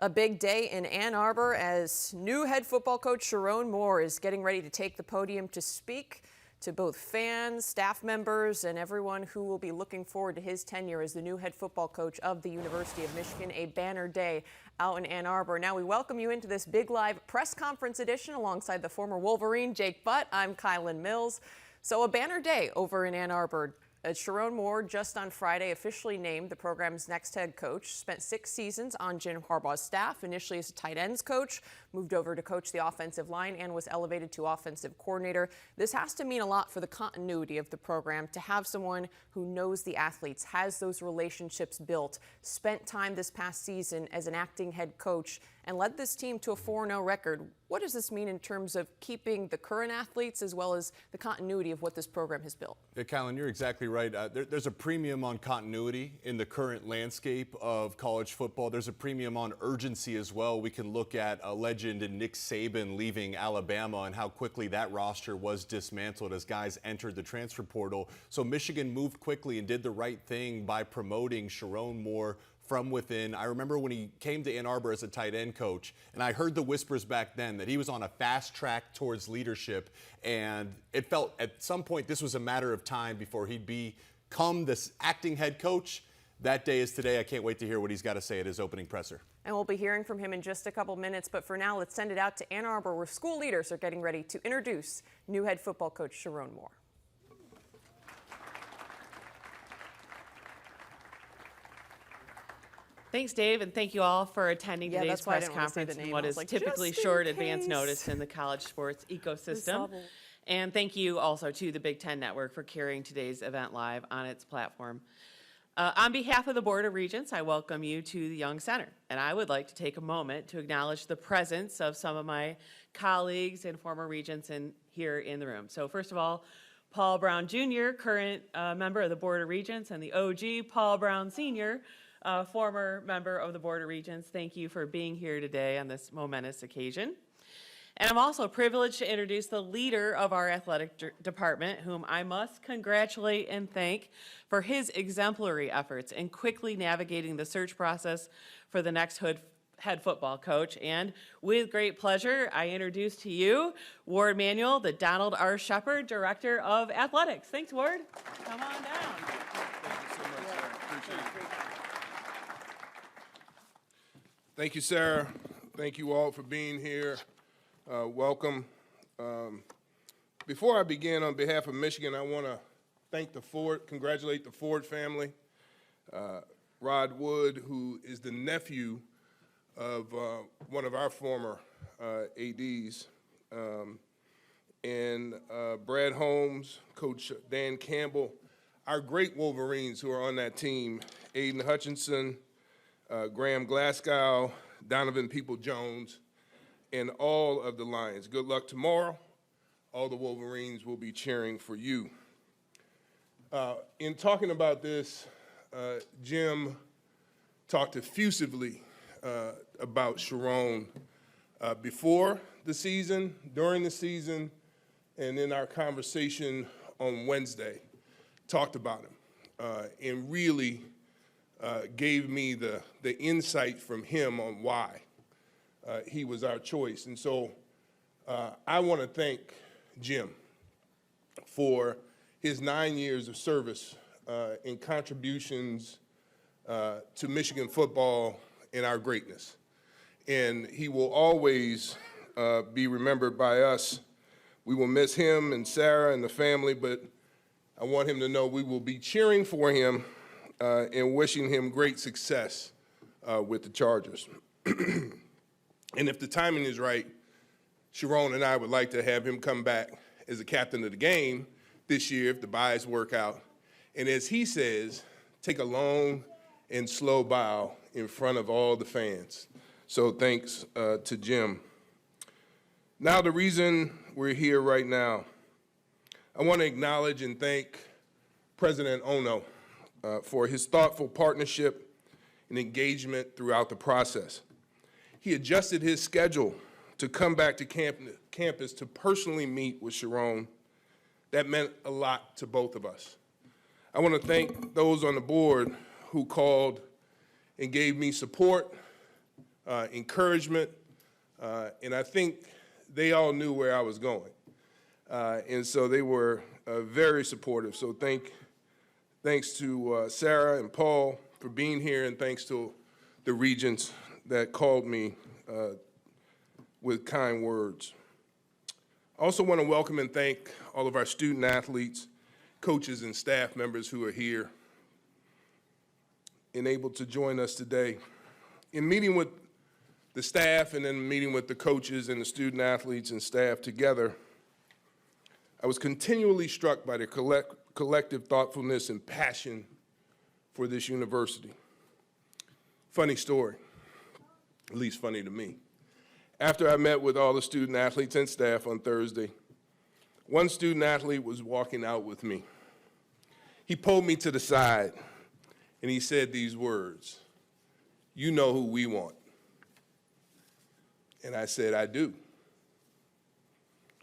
A big day in Ann Arbor as new head football coach Sherrone Moore is getting ready to take the podium to speak to both fans, staff members, and everyone who will be looking forward to his tenure as the new head football coach of the University of Michigan. A banner day out in Ann Arbor. Now we welcome you into this big live press conference edition alongside the former Wolverine, Jake Butt. I'm Kylan Mills. So a banner day over in Ann Arbor. Sherrone Moore just on Friday officially named the program's next head coach. Spent 6 seasons on Jim Harbaugh's staff, initially as a tight ends coach, moved over to coach the offensive line and was elevated to offensive coordinator. This has to mean a lot for the continuity of the program to have someone who knows the athletes, has those relationships built, spent time this past season as an acting head coach, and led this team to a 4-0 record. What does this mean in terms of keeping the current athletes as well as the continuity of what this program has built? Yeah, Kylan, you're exactly right. There's a premium on continuity in the current landscape of college football. There's a premium on urgency as well. We can look at a legend in Nick Saban leaving Alabama and how quickly that roster was dismantled as guys entered the transfer portal. So Michigan moved quickly and did the right thing by promoting Sherrone Moore from within. I remember when he came to Ann Arbor as a tight end coach, and I heard the whispers back then that he was on a fast track towards leadership, and it felt at some point this was a matter of time before he'd become this acting head coach. That day is today. I can't wait to hear what he's got to say at his opening presser. And we'll be hearing from him in just a couple minutes, but for now, let's send it out to Ann Arbor, where school leaders are getting ready to introduce new head football coach Sherrone Moore. Thanks, Dave, and thank you all for attending today's press conference in what is typically short advance notice in the college sports ecosystem. And thank you also to the Big Ten Network for carrying today's event live on its platform. On behalf of the Board of Regents, I welcome you to the Young Center, and I would like to take a moment to acknowledge the presence of some of my colleagues and former regents here in the room. So first of all, Paul Brown Jr., current member of the Board of Regents, and the OG Paul Brown Sr., former member of the Board of Regents. Thank you for being here today on this momentous occasion. And I'm also privileged to introduce the leader of our athletic department, whom I must congratulate and thank for his exemplary efforts in quickly navigating the search process for the next head football coach. And with great pleasure, I introduce to you Ward Manuel, the Donald R. Shepard Director of Athletics. Thanks, Ward. Come on down. Thank you so much, Sarah. Appreciate it. Thank you, Sarah. Thank you all for being here. Welcome. Before I begin, on behalf of Michigan, I want to congratulate the Ford family. Rod Wood, who is the nephew of one of our former ADs, and Brad Holmes, Coach Dan Campbell, our great Wolverines who are on that team, Aiden Hutchinson, Graham Glasgow, Donovan People-Jones, and all of the Lions. Good luck tomorrow. All the Wolverines will be cheering for you. In talking about this, Jim talked effusively about Sherrone before the season, during the season, and in our conversation on Wednesday, talked about him and really gave me the insight from him on why he was our choice. And so I want to thank Jim for his 9 years of service and contributions to Michigan football and our greatness. And he will always be remembered by us. We will miss him and Sarah and the family, but I want him to know we will be cheering for him and wishing him great success with the Chargers. And if the timing is right, Sherrone and I would like to have him come back as a captain of the game this year if the buys work out. And as he says, take a long and slow bow in front of all the fans. So thanks to Jim. Now the reason we're here right now, I want to acknowledge and thank President Ono for his thoughtful partnership and engagement throughout the process. He adjusted his schedule to come back to campus to personally meet with Sherrone. That meant a lot to both of us. I want to thank those on the board who called and gave me support encouragement, and I think they all knew where I was going. And so they were very supportive. So thanks to Sarah and Paul for being here, and thanks to the regents that called me with kind words. I also want to welcome and thank all of our student athletes, coaches, and staff members who are here and able to join us today. In meeting with the staff and then meeting with the coaches and the student athletes and staff together, I was continually struck by the collective thoughtfulness and passion for this university. Funny story, at least funny to me. After I met with all the student athletes and staff on Thursday, one student athlete was walking out with me. He pulled me to the side and he said these words, "You know who we want." And I said, "I do."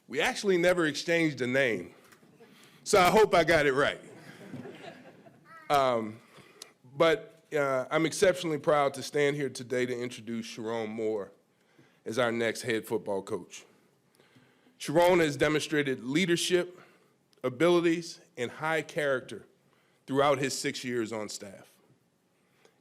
We actually never exchanged a name, so I hope I got it right. But I'm exceptionally proud to stand here today to introduce Sherrone Moore as our next head football coach. Sherrone has demonstrated leadership, abilities, and high character throughout his 6 years on staff.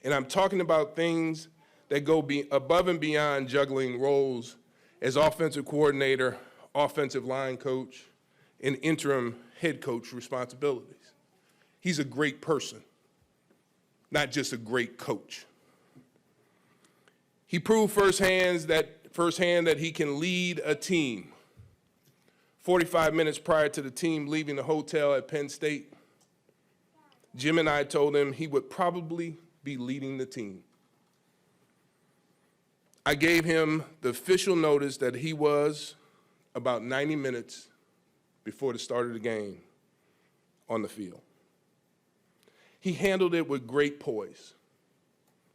And I'm talking about things that go above and beyond juggling roles as offensive coordinator, offensive line coach, and interim head coach responsibilities. He's a great person, not just a great coach. He proved firsthand that he can lead a team. 45 minutes prior to the team leaving the hotel at Penn State, Jim and I told him he would probably be leading the team. I gave him the official notice that he was about 90 minutes before the start of the game on the field. He handled it with great poise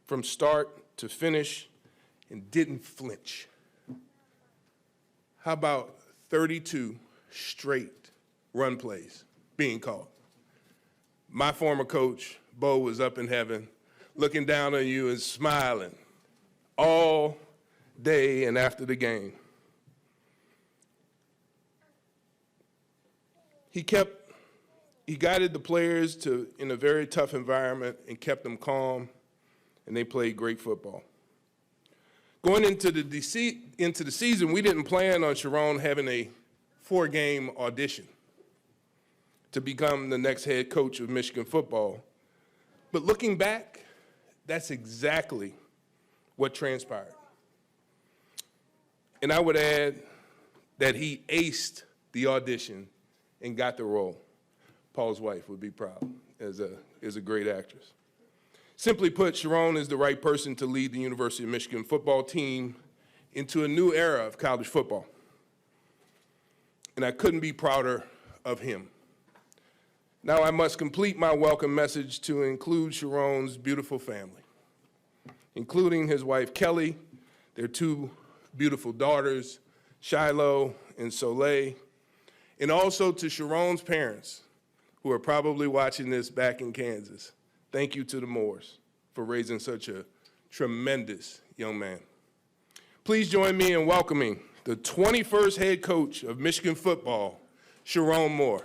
from start to finish and didn't flinch. How about 32 straight run plays being called? My former coach, Bo, was up in heaven looking down on you and smiling all day and after the game. He guided the players in a very tough environment and kept them calm, and they played great football. Going into the season, we didn't plan on Sherrone having a 4-game audition to become the next head coach of Michigan football. But looking back, that's exactly what transpired. And I would add that he aced the audition and got the role. Paul's wife would be proud as a great actress. Simply put, Sherrone is the right person to lead the University of Michigan football team into a new era of college football. And I couldn't be prouder of him. Now I must complete my welcome message to include Sherrone's beautiful family, including his wife Kelly, their 2 beautiful daughters, Shiloh and Soleil, and also to Sherrone's parents, who are probably watching this back in Kansas. Thank you to the Moores for raising such a tremendous young man. Please join me in welcoming the 21st head coach of Michigan football, Sherrone Moore.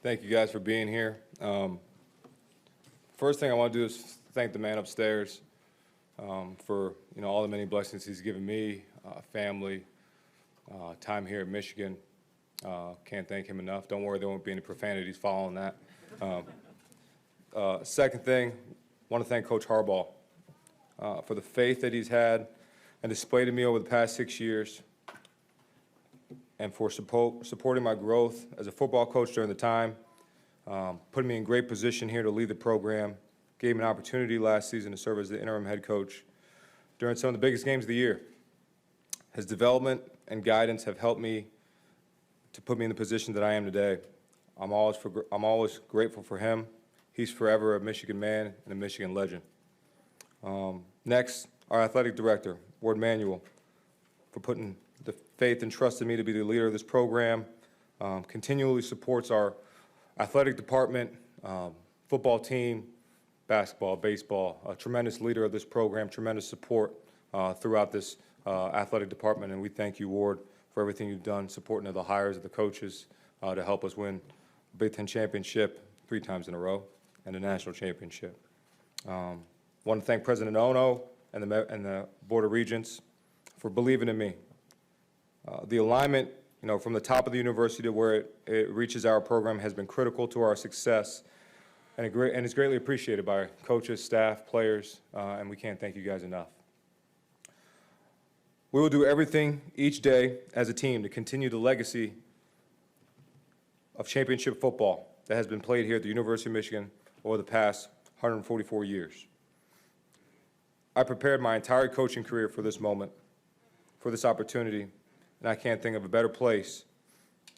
Thank you guys for being here. First thing I want to do is thank the man upstairs for all the many blessings he's given me, family, time here at Michigan. Can't thank him enough. Don't worry, there won't be any profanities following that. Second thing, I want to thank Coach Harbaugh for the faith that he's had and displayed to me over the past 6 years, and for supporting my growth as a football coach during the time, putting me in great position here to lead the program, gave me an opportunity last season to serve as the interim head coach during some of the biggest games of the year. His development and guidance have helped me to put me in the position that I am today. I'm always grateful for him. He's forever a Michigan man and a Michigan legend. Next, our athletic director, Ward Manuel, for putting the faith and trust in me to be the leader of this program, continually supports our athletic department, football team, basketball, baseball, a tremendous leader of this program, tremendous support throughout this athletic department, and we thank you, Ward, for everything you've done, supporting the hires of the coaches to help us win the Big Ten championship 3 times in a row and the national championship. Want to thank President Ono and the Board of Regents for believing in me. The alignment, from the top of the university to where it reaches our program has been critical to our success, and it's greatly appreciated by coaches, staff, players, and we can't thank you guys enough. We will do everything each day as a team to continue the legacy of championship football that has been played here at the University of Michigan over the past 144 years. I prepared my entire coaching career for this moment, for this opportunity, and I can't think of a better place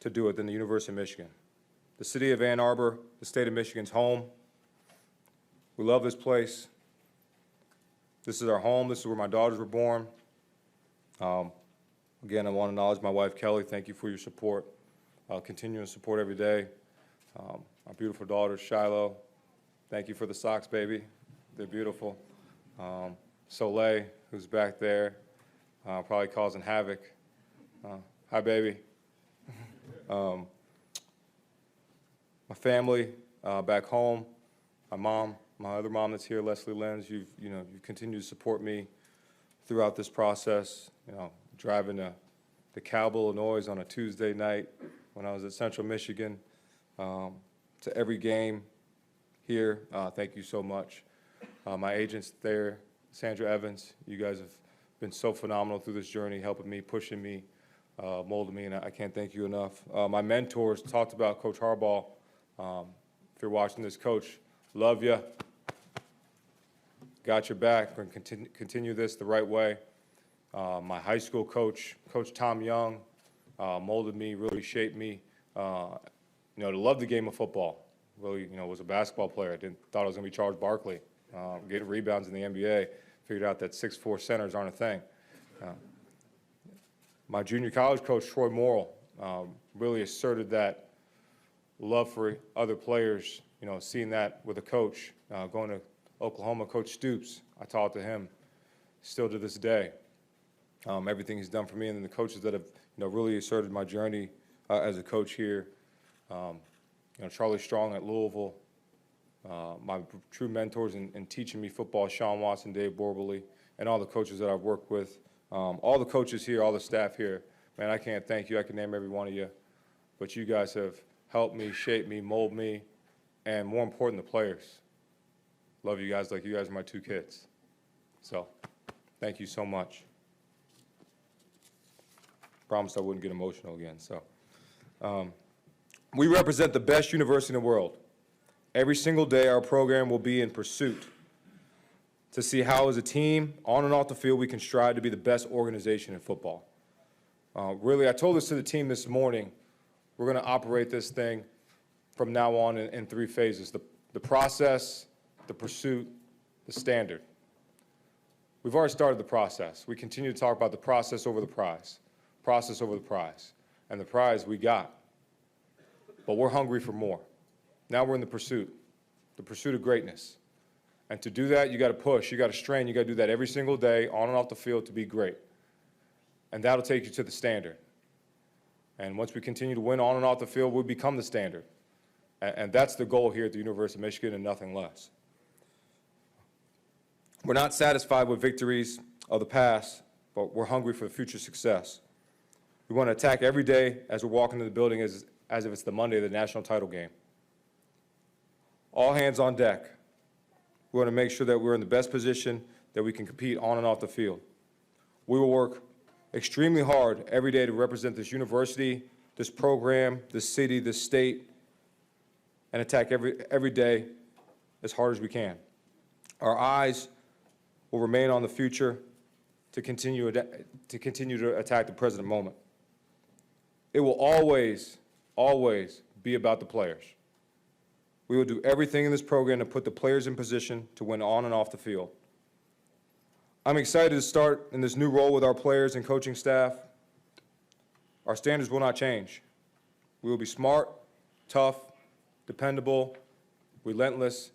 to do it than the University of Michigan. The city of Ann Arbor, the state of Michigan's home. We love this place. This is our home. This is where my daughters were born. Again, I want to acknowledge my wife, Kelly. Thank you for your support. Continuing support every day. Our beautiful daughter, Shiloh. Thank you for the socks, baby. They're beautiful. Soleil, who's back there, probably causing havoc. Hi, baby. My family back home, my mom, my other mom that's here, Leslie Lenz. You've continued to support me throughout this process. Driving to Cowell, Illinois on a Tuesday night when I was at Central Michigan, to every game here. Thank you so much. My agents there, Sandra Evans, you guys have been so phenomenal through this journey, helping me, pushing me, molding me, and I can't thank you enough. My mentors talked about Coach Harbaugh. If you're watching this, Coach, love you. Got your back. We're going to continue this the right way. My high school coach, Coach Tom Young, molded me, really shaped me, to love the game of football. Really, was a basketball player. I thought I was going to be Charles Barkley, getting rebounds in the NBA. Figured out that 6'4" centers aren't a thing. My junior college coach, Troy Morrill, really asserted that love for other players, seeing that with a coach. Going to Oklahoma, Coach Stoops, I taught to him still to this day. Everything he's done for me, and then the coaches that have really asserted my journey as a coach here. Charlie Strong at Louisville, my true mentors in teaching me football, Sean Watson, Dave Borberly, and all the coaches that I've worked with. All the coaches here, all the staff here, man, I can't thank you. I can name every one of you, but you guys have helped me, shaped me, mold me, and more important, the players. Love you guys like you guys are my 2 kids. So, thank you so much. Promised I wouldn't get emotional again. So, we represent the best university in the world. Every single day, our program will be in pursuit to see how, as a team, on and off the field, we can strive to be the best organization in football. Really, I told this to the team this morning. We're going to operate this thing from now on in 3 phases: the process, the pursuit, the standard. We've already started the process. We continue to talk about the process over the prize. Process over the prize. And the prize we got. But we're hungry for more. Now we're in the pursuit of greatness. And to do that, you got to push, you got to strain, you got to do that every single day, on and off the field, to be great. And that'll take you to the standard. And once we continue to win on and off the field, we'll become the standard. And that's the goal here at the University of Michigan, and nothing less. We're not satisfied with victories of the past, but we're hungry for future success. We want to attack every day as we're walking into the building as if it's the Monday of the national title game. All hands on deck. We want to make sure that we're in the best position that we can compete on and off the field. We will work extremely hard every day to represent this university, this program, this city, this state, and attack every day as hard as we can. Our eyes will remain on the future to continue to attack the present moment. It will always, always be about the players. We will do everything in this program to put the players in position to win on and off the field. I'm excited to start in this new role with our players and coaching staff. Our standards will not change. We will be smart, tough, dependable, relentless,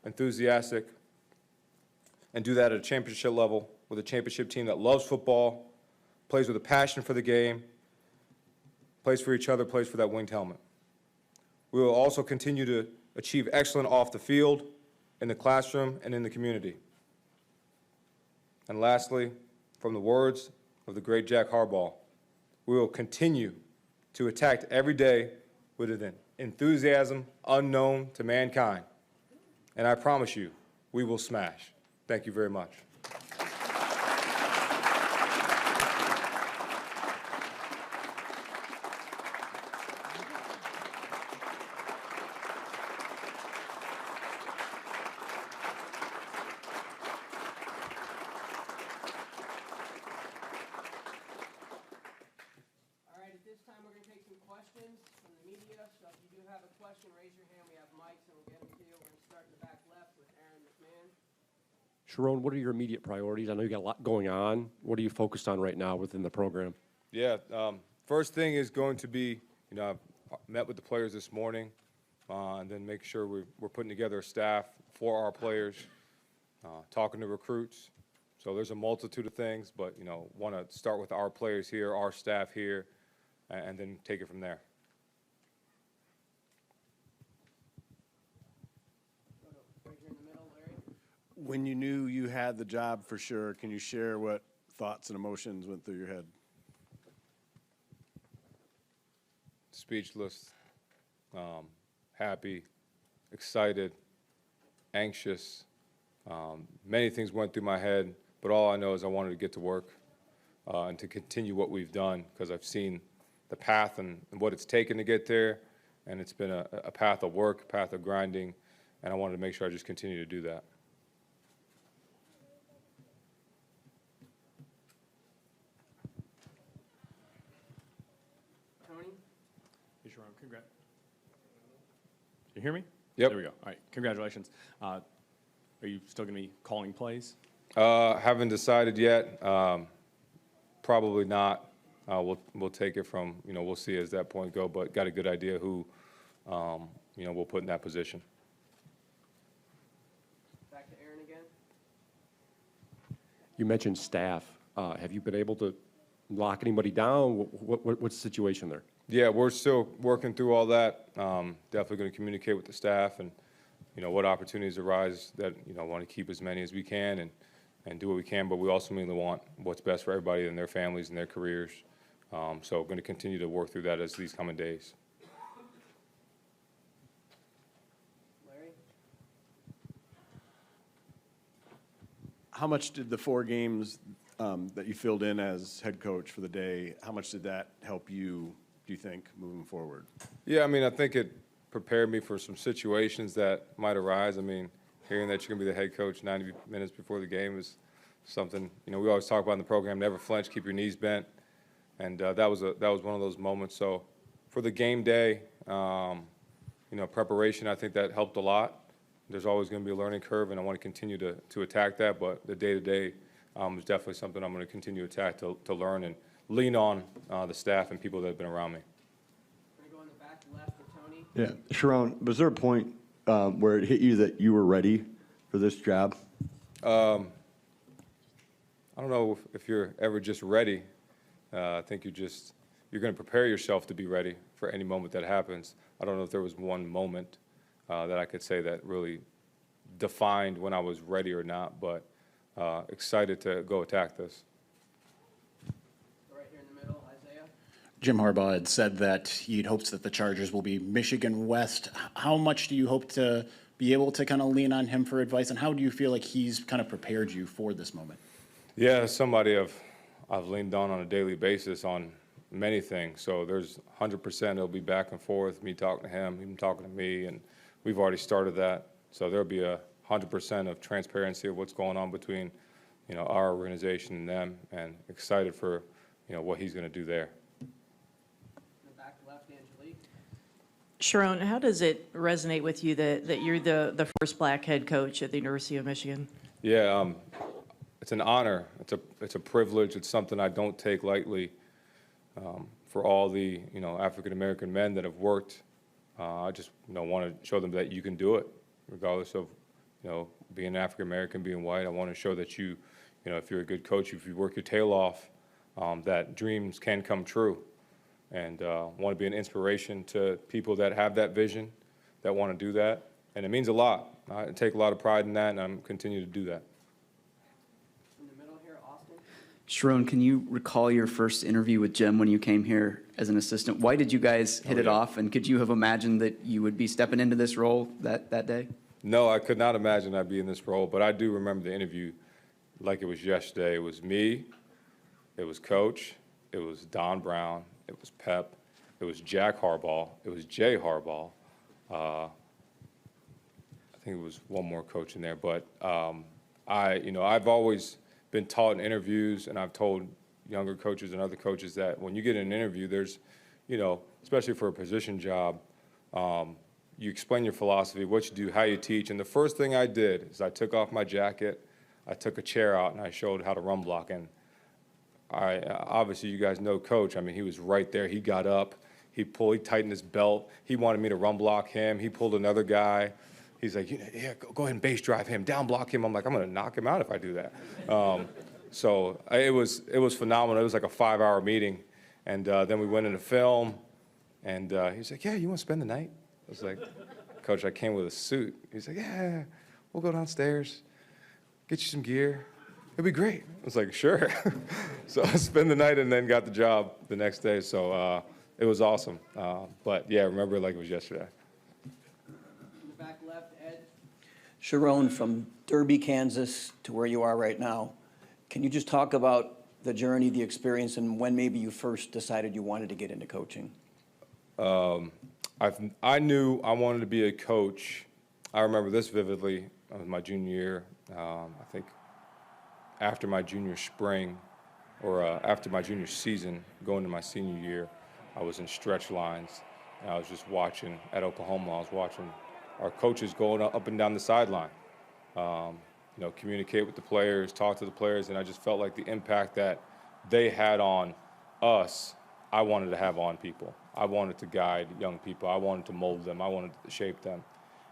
enthusiastic, and do that at a championship level with a championship team that loves football, plays with a passion for the game, plays for each other, plays for that winged helmet. We will also continue to achieve excellence off the field, in the classroom, and in the community. And lastly, from the words of the great Jack Harbaugh, we will continue to attack every day with an enthusiasm unknown to mankind. And I promise you, we will smash. Thank you very much. Questions from the media, so if you do have a question, raise your hand. We have mics and we'll get them to you. We're going to start in the back left with Aaron McMahon. Sherrone, what are your immediate priorities? I know you got a lot going on. What are you focused on right now within the program? Yeah, first thing is going to be, I've met with the players this morning, and then make sure we're putting together a staff for our players, talking to recruits. So there's a multitude of things, but, want to start with our players here, our staff here, and then take it from there. Right here in the middle, Larry. When you knew you had the job for sure, can you share what thoughts and emotions went through your head? Speechless, happy, excited, anxious. Many things went through my head, but all I know is I wanted to get to work and to continue what we've done, because I've seen the path and what it's taken to get there, and it's been a path of work, a path of grinding, and I wanted to make sure I just continue to do that. Tony? Hey, Sherrone, congrats. You hear me? Yep. There we go. All right, congratulations. Are you still going to be calling plays? Haven't decided yet. Probably not. We'll take it from, we'll see as that point go, but got a good idea who, we'll put in that position. Back to Aaron again. You mentioned staff. Have you been able to lock anybody down? What's the situation there? Yeah, we're still working through all that. Definitely going to communicate with the staff and, what opportunities arise that, want to keep as many as we can and do what we can, but we also mainly want what's best for everybody and their families and their careers. So we're going to continue to work through that as these coming days. Larry? How much did the 4 games that you filled in as head coach for the day, how much did that help you, do you think, moving forward? Yeah, I think it prepared me for some situations that might arise. Hearing that you're going to be the head coach 90 minutes before the game is something, we always talk about in the program, never flinch, keep your knees bent. And that was one of those moments. So for the game day, preparation, I think that helped a lot. There's always going to be a learning curve, and I want to continue to attack that. But the day-to-day is definitely something I'm going to continue to attack to learn and lean on the staff and people that have been around me. We're going to go in the back left with Tony. Yeah, Sherrone, was there a point where it hit you that you were ready for this job? I don't know if you're ever just ready. I think you're going to prepare yourself to be ready for any moment that happens. I don't know if there was one moment that I could say that really defined when I was ready or not, but excited to go attack this. Right here in the middle, Isaiah. Jim Harbaugh had said that he hopes that the Chargers will be Michigan West. How much do you hope to be able to kind of lean on him for advice, and how do you feel like he's kind of prepared you for this moment? Yeah, somebody I've I've leaned on a daily basis on many things. So there's 100% it'll be back and forth, me talking to him talking to me, and we've already started that. So there'll be 100% of transparency of what's going on between, our organization and them, and excited for, what he's going to do there. Back left, Angelique. Sherrone, how does it resonate with you that you're the first black head coach at the University of Michigan? Yeah, it's an honor. It's a privilege. It's something I don't take lightly. For all the African American men that have worked, I just want to show them that you can do it, regardless of being African American, being white. I want to show that you if you're a good coach, if you work your tail off, that dreams can come true. And want to be an inspiration to people that have that vision, that want to do that. And it means a lot. I take a lot of pride in that, and I'm continue to do that. In the middle here, Austin. Sherrone, can you recall your first interview with Jim when you came here as an assistant? Why did you guys hit it off, and could you have imagined that you would be stepping into this role that day? No, I could not imagine I'd be in this role, but I do remember the interview like it was yesterday. It was me, it was Coach, it was Don Brown, it was Pep, it was Jack Harbaugh, it was Jay Harbaugh. I think it was one more coach in there, but I've always been taught in interviews, and I've told younger coaches and other coaches that when you get in an interview, there's, especially for a position job, you explain your philosophy, what you do, how you teach, and the first thing I did is I took off my jacket, I took a chair out, and I showed how to run block. And obviously you guys know Coach. I mean, he was right there. He got up, he tightened his belt. He wanted me to run block him. He pulled another guy. He's like, yeah, go ahead and base drive him, down block him. I'm like, I'm going to knock him out if I do that. So it was phenomenal. It was like a 5-hour meeting. And then we went into film, and he's like, yeah, you want to spend the night? I was like, Coach, I came with a suit. He's like, yeah, we'll go downstairs, get you some gear. It'll be great. I was like, sure. So I spent the night and then got the job the next day. So it was awesome. But yeah, remember it like it was yesterday. In the back left, Ed. Sherrone, from Derby, Kansas to where you are right now, can you just talk about the journey, the experience, and when maybe you first decided you wanted to get into coaching? I knew I wanted to be a coach. I remember this vividly. It was my junior year. I think after my junior spring, or after my junior season, going to my senior year, I was in stretch lines. And I was just watching at Oklahoma. I was watching our coaches going up and down the sideline. Communicate with the players, talk to the players, and I just felt like the impact that they had on us, I wanted to have on people. I wanted to guide young people. I wanted to mold them. I wanted to shape them.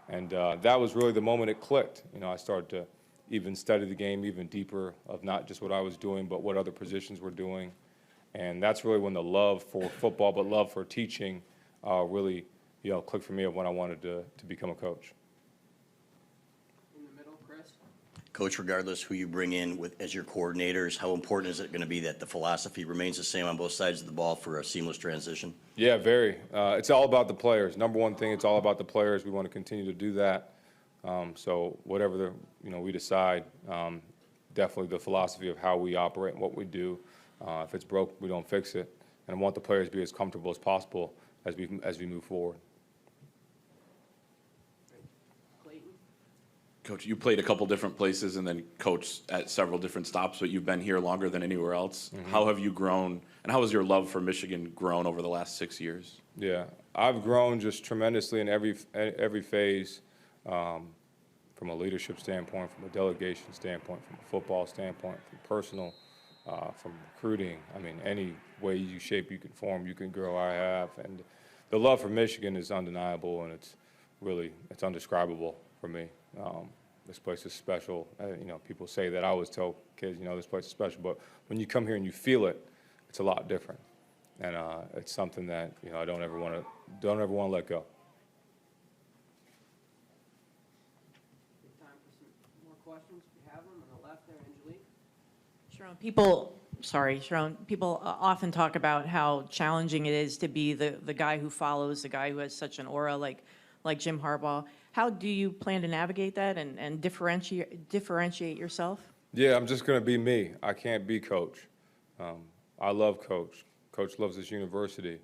And that was really the moment it clicked. I started to even study the game even deeper of not just what I was doing, but what other positions were doing. And that's really when the love for football, but love for teaching really, clicked for me of when I wanted to become a coach. In the middle, Chris. Coach, regardless who you bring in as your coordinators, how important is it going to be that the philosophy remains the same on both sides of the ball for a seamless transition? Yeah, very. It's all about the players. Number one thing, it's all about the players. We want to continue to do that. So whatever we decide, definitely the philosophy of how we operate and what we do. If it's broke, we don't fix it. And I want the players to be as comfortable as possible as we move forward. Coach, you played a couple different places and then coached at several different stops, but you've been here longer than anywhere else. Mm-hmm. How have you grown, and how has your love for Michigan grown over the last 6 years? Yeah, I've grown just tremendously in every phase, from a leadership standpoint, from a delegation standpoint, from a football standpoint, from personal, from recruiting. I mean, any way you shape, you can form, you can grow, I have. And the love for Michigan is undeniable, and it's undescribable for me. This place is special. People say that. I always tell kids, this place is special. But when you come here and you feel it, it's a lot different, and it's something that I don't ever want to let go. Time for some more questions. If you have them on the left there, Angelique. Sherrone, people often talk about how challenging it is to be the guy who follows, the guy who has such an aura like Jim Harbaugh. How do you plan to navigate that and differentiate yourself? Yeah, I'm just going to be me. I can't be coach. I love Coach. Coach loves this university.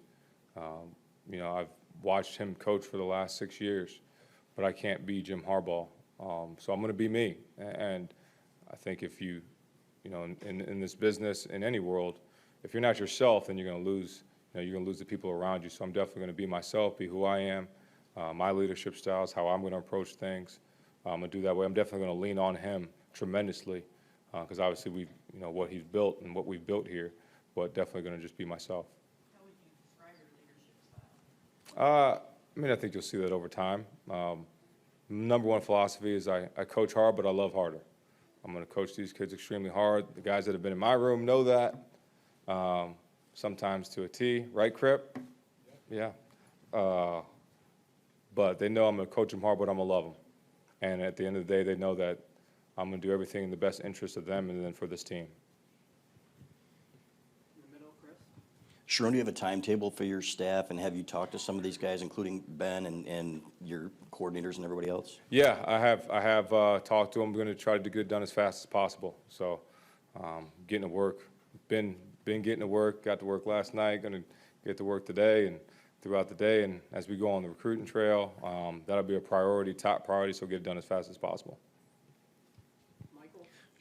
I've watched him coach for the last 6 years, but I can't be Jim Harbaugh. So I'm going to be me. And I think if you in this business, in any world, if you're not yourself, then you're going to lose. You're going to lose the people around you. So I'm definitely going to be myself, be who I am, my leadership styles, how I'm going to approach things. I'm going to do that way. I'm definitely going to lean on him tremendously because obviously what he's built and what we've built here, but definitely going to just be myself. How would you describe your leadership style? I think you'll see that over time. Number one philosophy is I coach hard, but I love harder. I'm going to coach these kids extremely hard. The guys that have been in my room know that, sometimes to a T, right, Crip? Yeah. But they know I'm going to coach them hard, but I'm going to love them. And at the end of the day, they know that I'm going to do everything in the best interest of them and then for this team. Sherrone, do you have a timetable for your staff, and have you talked to some of these guys, including Ben and your coordinators and everybody else? Yeah, I have talked to them. I'm going to try to get it done as fast as possible. So getting to work, been getting to work, got to work last night, going to get to work today and throughout the day. And as we go on the recruiting trail, that'll be a priority, top priority, so get it done as fast as possible.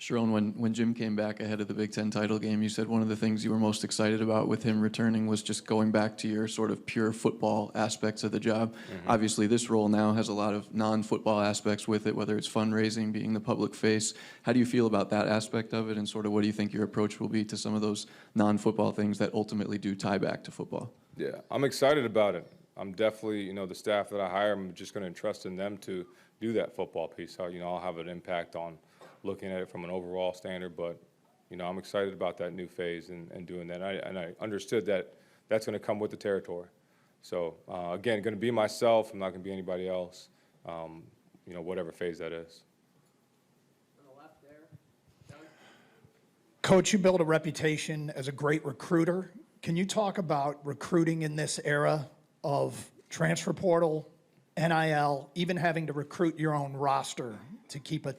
Sherrone, when Jim came back ahead of the Big Ten title game, you said one of the things you were most excited about with him returning was just going back to your sort of pure football aspects of the job. Mm-hmm. Obviously, this role now has a lot of non-football aspects with it, whether it's fundraising, being the public face. How do you feel about that aspect of it, and sort of what do you think your approach will be to some of those non-football things that ultimately do tie back to football? Yeah, I'm excited about it. I'm definitely, the staff that I hire, I'm just going to entrust in them to do that football piece. So, I'll have an impact on looking at it from an overall standard, but I'm excited about that new phase and doing that. And I understood that that's going to come with the territory. So again, going to be myself. I'm not going to be anybody else. Whatever phase that is. On the left there, Coach, you built a reputation as a great recruiter. Can you talk about recruiting in this era of transfer portal, NIL, even having to recruit your own roster to keep a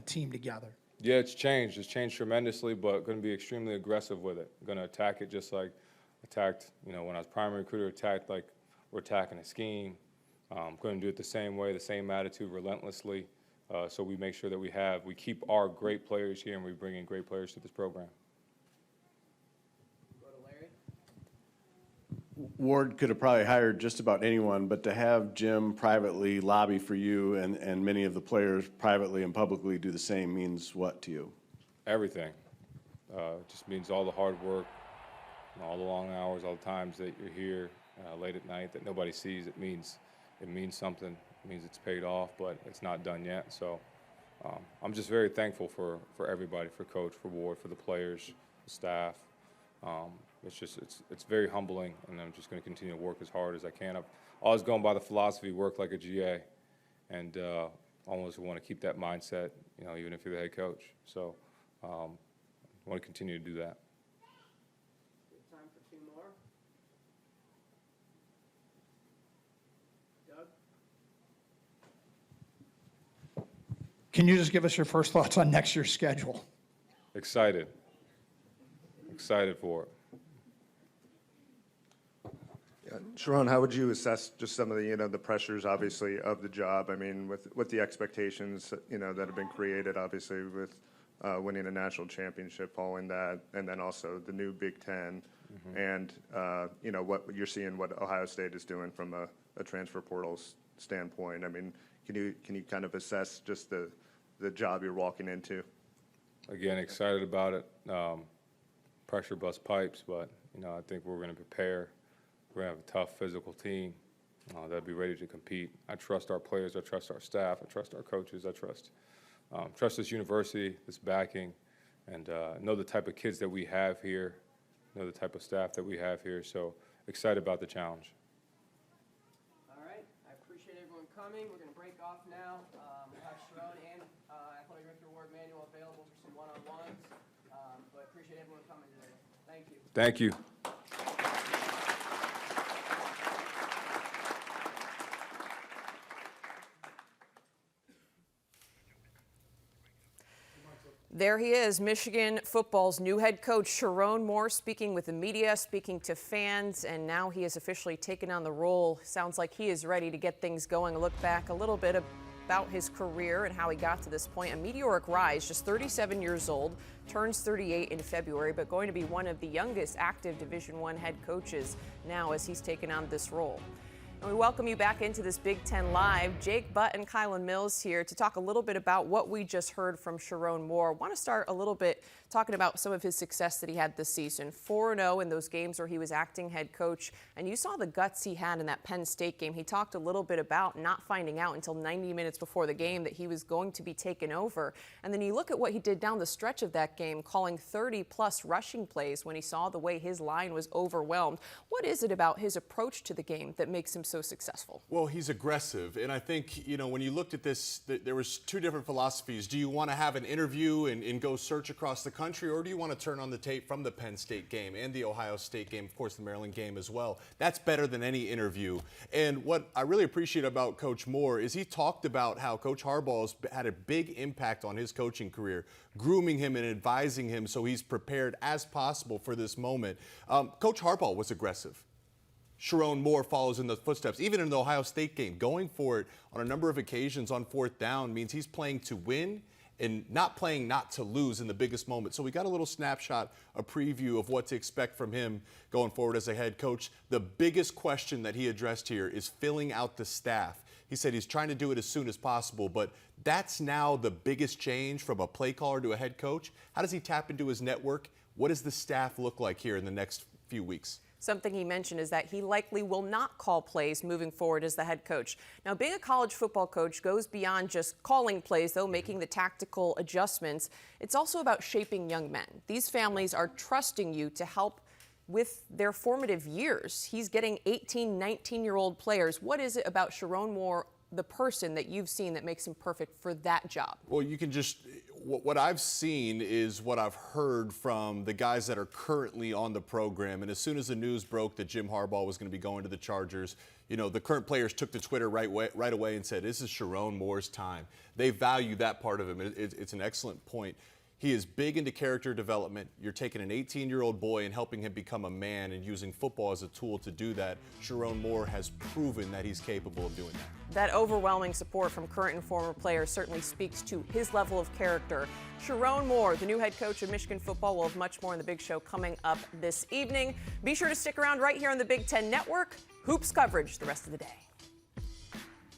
team together? Yeah, it's changed. It's changed tremendously, but going to be extremely aggressive with it. Going to attack it just like attacked, when I was primary recruiter, attacked like we're attacking a scheme. Going to do it the same way, the same attitude, relentlessly. So we make sure that we keep our great players here and we bring in great players to this program. Ward could have probably hired just about anyone, but to have Jim privately lobby for you and many of the players privately and publicly do the same means what to you? Everything. It just means all the hard work, all the long hours, all the times that you're here late at night that nobody sees. It means something. It means it's paid off, but it's not done yet. So I'm just very thankful for everybody, for Coach, for Ward, for the players, the staff. It's very humbling, and I'm just going to continue to work as hard as I can. I've always gone by the philosophy, work like a GA, and almost want to keep that mindset, even if you're the head coach. So I want to continue to do that. Time for two more. Doug? Can you just give us your first thoughts on next year's schedule? Excited for it. Sherrone, how would you assess just some of the, the pressures, obviously, of the job? I mean, with the expectations, that have been created, obviously, with winning a national championship following that, and then also the new Big Ten, and, what you're seeing, what Ohio State is doing from a transfer portal standpoint. I mean, can you kind of assess just the job you're walking into? Again, excited about it. Pressure bust pipes, but, I think we're going to prepare. We're going to have a tough physical team that'll be ready to compete. I trust our players. I trust our staff. I trust our coaches. I trust this university, this backing, and know the type of kids that we have here, know the type of staff that we have here. So excited about the challenge. All right. I appreciate everyone coming. We're going to break off now. We'll have Sherrone and Athletic Director Ward Manuel available for some one-on-ones. But I appreciate everyone coming today. Thank you. Thank you. There he is, Michigan football's new head coach, Sherrone Moore, speaking with the media, speaking to fans, and now he has officially taken on the role. Sounds like he is ready to get things going. A look back a little bit about his career and how he got to this point. A meteoric rise, just 37 years old, turns 38 in February, but going to be one of the youngest active Division I head coaches now as he's taken on this role. And we welcome you back into this Big Ten Live. Jake Butt and Kylan Mills here to talk a little bit about what we just heard from Sherrone Moore. I want to start a little bit talking about some of his success that he had this season. 4-0 in those games where he was acting head coach, and you saw the guts he had in that Penn State game. He talked a little bit about not finding out until 90 minutes before the game that he was going to be taken over. And then you look at what he did down the stretch of that game, calling 30-plus rushing plays when he saw the way his line was overwhelmed. What is it about his approach to the game that makes him so successful? Well, he's aggressive, and I think, when you looked at this, there was two different philosophies. Do you want to have an interview and go search across the country, or do you want to turn on the tape from the Penn State game and the Ohio State game, of course the Maryland game as well? That's better than any interview. And what I really appreciate about Coach Moore is he talked about how Coach Harbaugh has had a big impact on his coaching career, grooming him and advising him so he's prepared as possible for this moment. Coach Harbaugh was aggressive. Sherrone Moore follows in the footsteps. Even in the Ohio State game, going for it on a number of occasions on fourth down means he's playing to win and not playing not to lose in the biggest moment. So we got a little snapshot, a preview of what to expect from him going forward as a head coach. The biggest question that he addressed here is filling out the staff. He said he's trying to do it as soon as possible, but that's now the biggest change from a play caller to a head coach. How does he tap into his network? What does the staff look like here in the next few weeks? Something he mentioned is that he likely will not call plays moving forward as the head coach. Now, being a college football coach goes beyond just calling plays, though, making the tactical adjustments. It's also about shaping young men. These families are trusting you to help with their formative years. He's getting 18, 19-year-old players. What is it about Sherrone Moore, the person, that you've seen that makes him perfect for that job? Well, you can just, what I've seen is what I've heard from the guys that are currently on the program. And as soon as the news broke that Jim Harbaugh was going to be going to the Chargers, the current players took to Twitter right away and said, this is Sherrone Moore's time. They value that part of him. It's an excellent point. He is big into character development. You're taking an 18-year-old boy and helping him become a man and using football as a tool to do that. Sherrone Moore has proven that he's capable of doing that. That overwhelming support from current and former players certainly speaks to his level of character. Sherrone Moore, the new head coach of Michigan football, will have much more in the big show coming up this evening. Be sure to stick around right here on the Big Ten Network. Hoops coverage the rest of the day.